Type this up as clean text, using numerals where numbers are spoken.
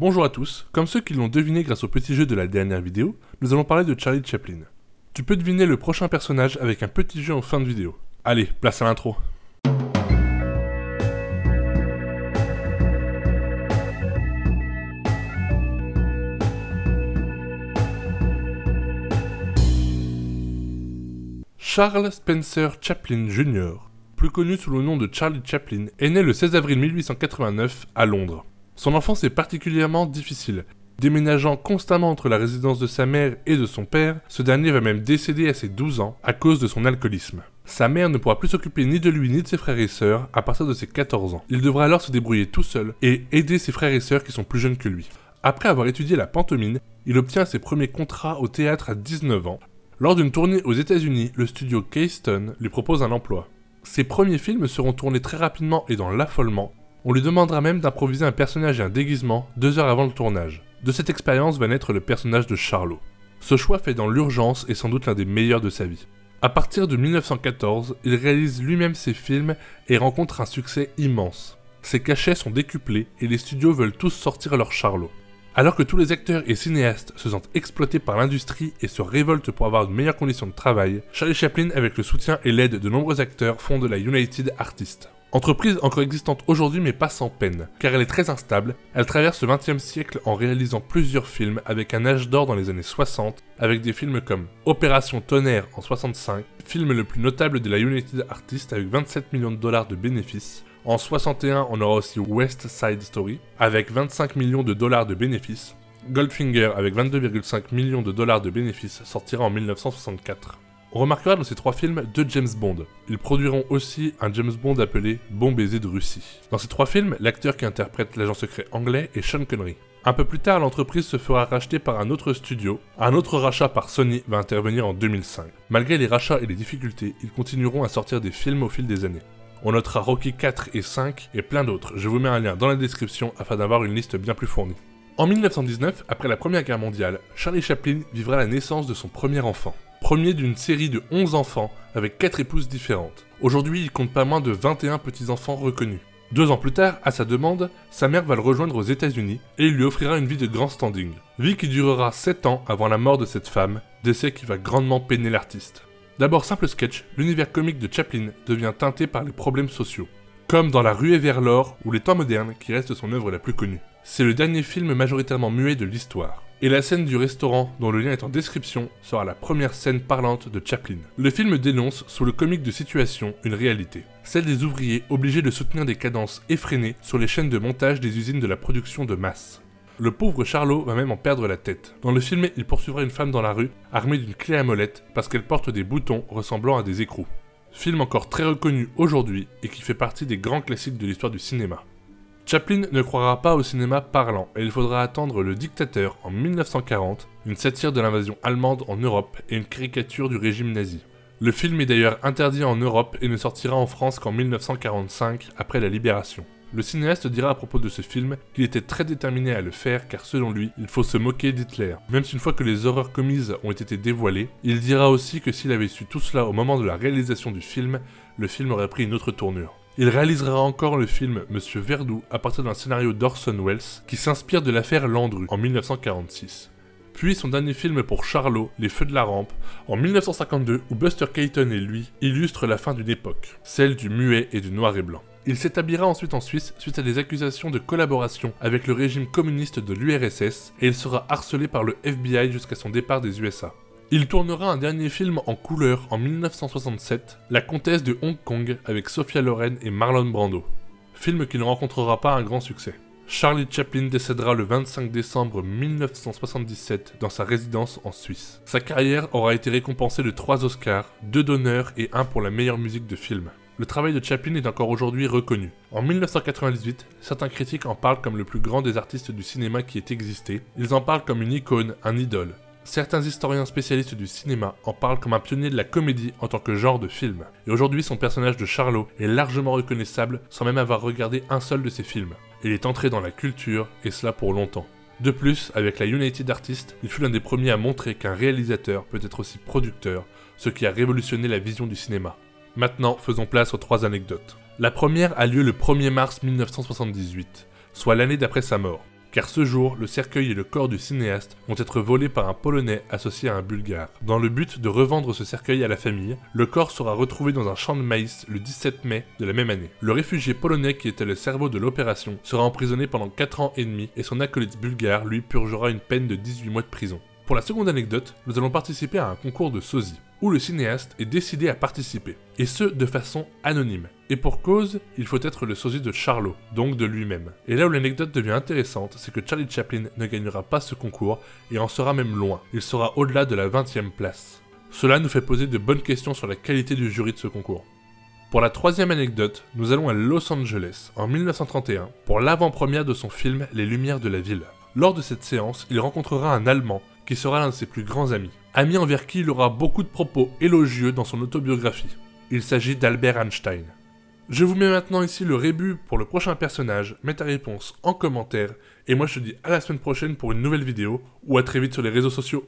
Bonjour à tous, comme ceux qui l'ont deviné grâce au petit jeu de la dernière vidéo, nous allons parler de Charlie Chaplin. Tu peux deviner le prochain personnage avec un petit jeu en fin de vidéo. Allez, place à l'intro. Charles Spencer Chaplin Jr., plus connu sous le nom de Charlie Chaplin, est né le 16 avril 1889 à Londres. Son enfance est particulièrement difficile. Déménageant constamment entre la résidence de sa mère et de son père, ce dernier va même décéder à ses 12 ans à cause de son alcoolisme. Sa mère ne pourra plus s'occuper ni de lui ni de ses frères et sœurs à partir de ses 14 ans. Il devra alors se débrouiller tout seul et aider ses frères et sœurs qui sont plus jeunes que lui. Après avoir étudié la pantomime, il obtient ses premiers contrats au théâtre à 19 ans. Lors d'une tournée aux États-Unis, le studio Keystone lui propose un emploi. Ses premiers films seront tournés très rapidement et dans l'affolement. On lui demandera même d'improviser un personnage et un déguisement 2 heures avant le tournage. De cette expérience va naître le personnage de Charlot. Ce choix fait dans l'urgence est sans doute l'un des meilleurs de sa vie. À partir de 1914, il réalise lui-même ses films et rencontre un succès immense. Ses cachets sont décuplés et les studios veulent tous sortir leur Charlot. Alors que tous les acteurs et cinéastes se sentent exploités par l'industrie et se révoltent pour avoir de meilleures conditions de travail, Charlie Chaplin, avec le soutien et l'aide de nombreux acteurs, fonde la United Artists. Entreprise encore existante aujourd'hui mais pas sans peine, car elle est très instable, elle traverse le XXe siècle en réalisant plusieurs films avec un âge d'or dans les années 60, avec des films comme Opération Tonnerre en 65, film le plus notable de la United Artists avec 27 millions de dollars de bénéfices. En 61, on aura aussi West Side Story, avec 25 millions de dollars de bénéfices. Goldfinger, avec 22,5 millions de dollars de bénéfices, sortira en 1964. On remarquera dans ces 3 films 2 James Bond. Ils produiront aussi un James Bond appelé Bon baiser de Russie. Dans ces 3 films, l'acteur qui interprète l'agent secret anglais est Sean Connery. Un peu plus tard, l'entreprise se fera racheter par un autre studio. Un autre rachat par Sony va intervenir en 2005. Malgré les rachats et les difficultés, ils continueront à sortir des films au fil des années. On notera Rocky 4 et 5 et plein d'autres. Je vous mets un lien dans la description afin d'avoir une liste bien plus fournie. En 1919, après la Première Guerre mondiale, Charlie Chaplin vivra la naissance de son premier enfant. Premier d'une série de 11 enfants avec 4 épouses différentes. Aujourd'hui, il compte pas moins de 21 petits-enfants reconnus. 2 ans plus tard, à sa demande, sa mère va le rejoindre aux États-Unis et il lui offrira une vie de grand standing. Vie qui durera 7 ans avant la mort de cette femme, décès qui va grandement peiner l'artiste. D'abord simple sketch, l'univers comique de Chaplin devient teinté par les problèmes sociaux. Comme dans La Ruée vers l'or ou Les Temps modernes qui reste son œuvre la plus connue. C'est le dernier film majoritairement muet de l'histoire. Et la scène du restaurant, dont le lien est en description, sera la première scène parlante de Chaplin. Le film dénonce, sous le comique de situation, une réalité. Celle des ouvriers obligés de soutenir des cadences effrénées sur les chaînes de montage des usines de la production de masse. Le pauvre Charlot va même en perdre la tête. Dans le film, il poursuivra une femme dans la rue, armée d'une clé à molette, parce qu'elle porte des boutons ressemblant à des écrous. Film encore très reconnu aujourd'hui et qui fait partie des grands classiques de l'histoire du cinéma. Chaplin ne croira pas au cinéma parlant et il faudra attendre Le Dictateur en 1940, une satire de l'invasion allemande en Europe et une caricature du régime nazi. Le film est d'ailleurs interdit en Europe et ne sortira en France qu'en 1945, après la Libération. Le cinéaste dira à propos de ce film qu'il était très déterminé à le faire car selon lui, il faut se moquer d'Hitler. Même si une fois que les horreurs commises ont été dévoilées, il dira aussi que s'il avait su tout cela au moment de la réalisation du film, le film aurait pris une autre tournure. Il réalisera encore le film Monsieur Verdoux à partir d'un scénario d'Orson Welles qui s'inspire de l'affaire Landru en 1946. Puis son dernier film pour Charlot, Les Feux de la Rampe, en 1952 où Buster Keaton et lui illustrent la fin d'une époque, celle du muet et du noir et blanc. Il s'établira ensuite en Suisse suite à des accusations de collaboration avec le régime communiste de l'URSS et il sera harcelé par le FBI jusqu'à son départ des USA. Il tournera un dernier film en couleur en 1967, La Comtesse de Hong Kong avec Sophia Loren et Marlon Brando. Film qui ne rencontrera pas un grand succès. Charlie Chaplin décédera le 25 décembre 1977 dans sa résidence en Suisse. Sa carrière aura été récompensée de 3 Oscars, 2 d'honneur et 1 pour la meilleure musique de film. Le travail de Chaplin est encore aujourd'hui reconnu. En 1998, certains critiques en parlent comme le plus grand des artistes du cinéma qui ait existé. Ils en parlent comme une icône, un idole. Certains historiens spécialistes du cinéma en parlent comme un pionnier de la comédie en tant que genre de film. Et aujourd'hui, son personnage de Charlot est largement reconnaissable sans même avoir regardé un seul de ses films. Il est entré dans la culture, et cela pour longtemps. De plus, avec la United Artists, il fut l'un des premiers à montrer qu'un réalisateur peut être aussi producteur, ce qui a révolutionné la vision du cinéma. Maintenant, faisons place aux 3 anecdotes. La première a lieu le 1er mars 1978, soit l'année d'après sa mort. car ce jour, le cercueil et le corps du cinéaste vont être volés par un Polonais associé à un Bulgare. Dans le but de revendre ce cercueil à la famille, le corps sera retrouvé dans un champ de maïs le 17 mai de la même année. Le réfugié polonais qui était le cerveau de l'opération sera emprisonné pendant 4 ans et demi et son acolyte bulgare lui purgera une peine de 18 mois de prison. Pour la seconde anecdote, nous allons participer à un concours de sosie, où le cinéaste est décidé à participer, et ce de façon anonyme. Et pour cause, il faut être le sosie de Charlot, donc de lui-même. Et là où l'anecdote devient intéressante, c'est que Charlie Chaplin ne gagnera pas ce concours, et en sera même loin. Il sera au-delà de la 20e place. Cela nous fait poser de bonnes questions sur la qualité du jury de ce concours. Pour la troisième anecdote, nous allons à Los Angeles, en 1931, pour l'avant-première de son film Les Lumières de la Ville. Lors de cette séance, il rencontrera un Allemand, qui sera l'un de ses plus grands amis. Ami envers qui il aura beaucoup de propos élogieux dans son autobiographie. Il s'agit d'Albert Einstein. Je vous mets maintenant ici le rébut pour le prochain personnage, mets ta réponse en commentaire, et moi je te dis à la semaine prochaine pour une nouvelle vidéo, ou à très vite sur les réseaux sociaux.